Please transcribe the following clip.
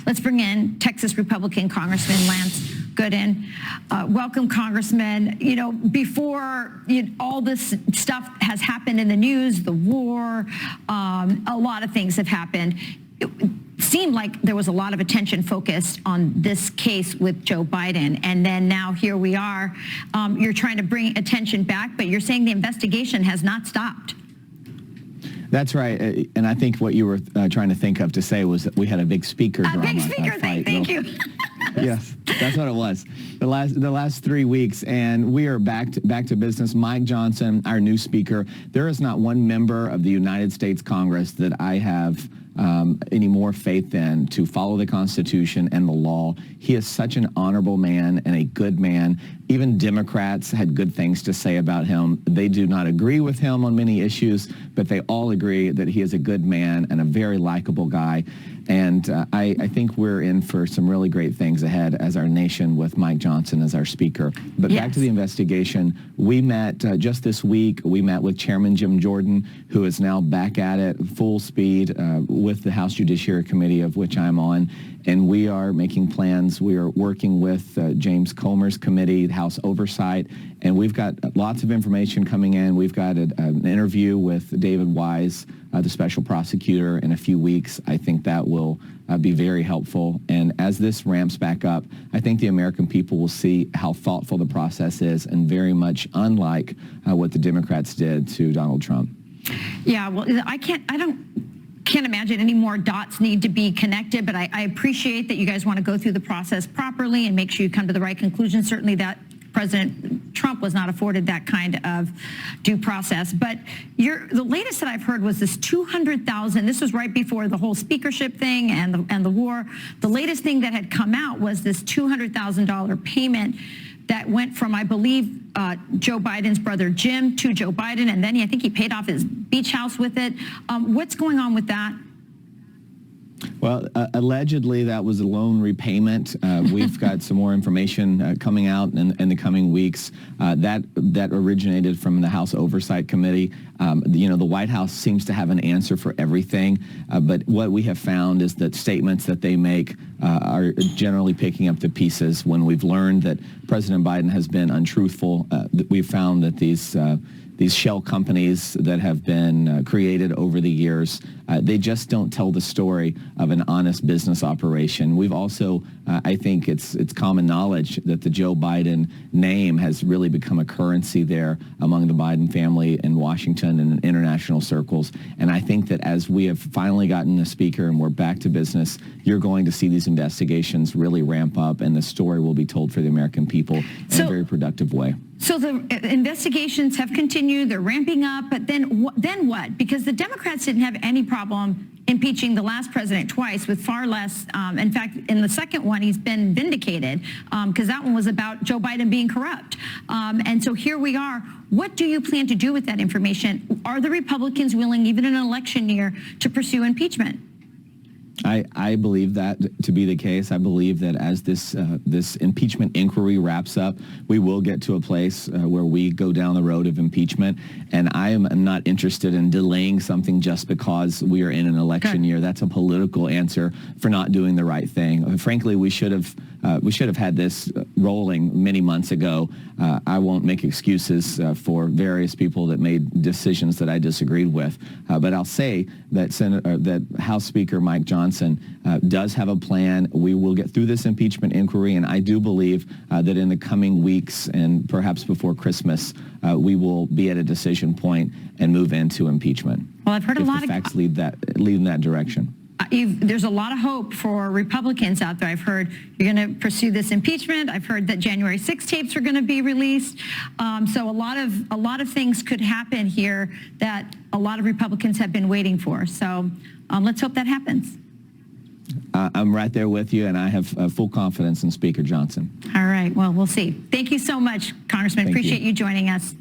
Let's bring in Texas Republican Congressman Lance Gooden. Welcome, Congressman. You know, before all this stuff has happened in the news, the war, a lot of things have happened. It seemed like there was a lot of attention focused on this case with Joe Biden, and then now here we are. You're trying to bring attention back, but you're saying the investigation has not stopped. That's right, and I think what you were trying to think of to say was that we had a big speaker drama. A big speaker thing, thank you. Yes, that's what it was. The last 3 weeks, and we are back to business. Mike Johnson, our new speaker. There is not one member of the United States Congress that I have any more faith in to follow the Constitution and the law. He is such an honorable man and a good man. Even Democrats had good things to say about him. They do not agree with him on many issues, but they all agree that he is a good man and a very likable guy. And I think we're in for some really great things ahead as our nation with Mike Johnson as our speaker. But yes. Back to the investigation, we met just this week. We met with Chairman Jim Jordan, who is now back at it full speed with the House Judiciary Committee, of which I'm on. And we are making plans. We are working with James Comer's committee, House Oversight, and we've got lots of information coming in. We've got an interview with David Wise, the special prosecutor, in a few weeks. I think that will be very helpful. And as this ramps back up, I think the American people will see how thoughtful the process is, and very much unlike what the Democrats did to Donald Trump. Yeah, well, I can't imagine any more dots need to be connected, but I appreciate that you guys want to go through the process properly and make sure you come to the right conclusion. Certainly that President Trump was not afforded that kind of due process. But the latest that I've heard was this $200,000. This was right before the whole speakership thing and the war. The latest thing that had come out was this $200,000 payment that went from, I believe, Joe Biden's brother Jim to Joe Biden, and then I think he paid off his beach house with it. What's going on with that? Well, allegedly that was a loan repayment. We've got some more information coming out in the coming weeks. That originated from the House Oversight Committee. The White House seems to have an answer for everything, but what we have found is that statements that they make are generally picking up the pieces. When we've learned that President Biden has been untruthful, we've found that these shell companies that have been created over the years, they just don't tell the story of an honest business operation. We've also, I think it's common knowledge that the Joe Biden name has really become a currency there among the Biden family in Washington and in international circles. And I think that as we have finally gotten a speaker and we're back to business, you're going to see these investigations really ramp up, and the story will be told for the American people in a very productive way. So the investigations have continued, they're ramping up, but then what? Because the Democrats didn't have any problem impeaching the last president twice with far less. In fact, in the second one, he's been vindicated because that one was about Joe Biden being corrupt. And so here we are. What do you plan to do with that information? Are the Republicans willing, even in an election year, to pursue impeachment? I believe that to be the case. I believe that as this impeachment inquiry wraps up, we will get to a place where we go down the road of impeachment. And I am not interested in delaying something just because we are in an election year. That's a political answer for not doing the right thing. Frankly, we should have had this rolling many months ago. I won't make excuses for various people that made decisions that I disagreed with. But I'll say that House Speaker Mike Johnson does have a plan. We will get through this impeachment inquiry, and I do believe that in the coming weeks and perhaps before Christmas, we will be at a decision point and move into impeachment. Well, I've heard a lot of facts lead in that direction. There's a lot of hope for Republicans out there. I've heard you're going to pursue this impeachment. I've heard that January 6 tapes are going to be released. So a lot of things could happen here that a lot of Republicans have been waiting for. So let's hope that happens. I'm right there with you, and I have full confidence in Speaker Johnson. All right. Well, we'll see. Thank you so much, Congressman. Appreciate you joining us.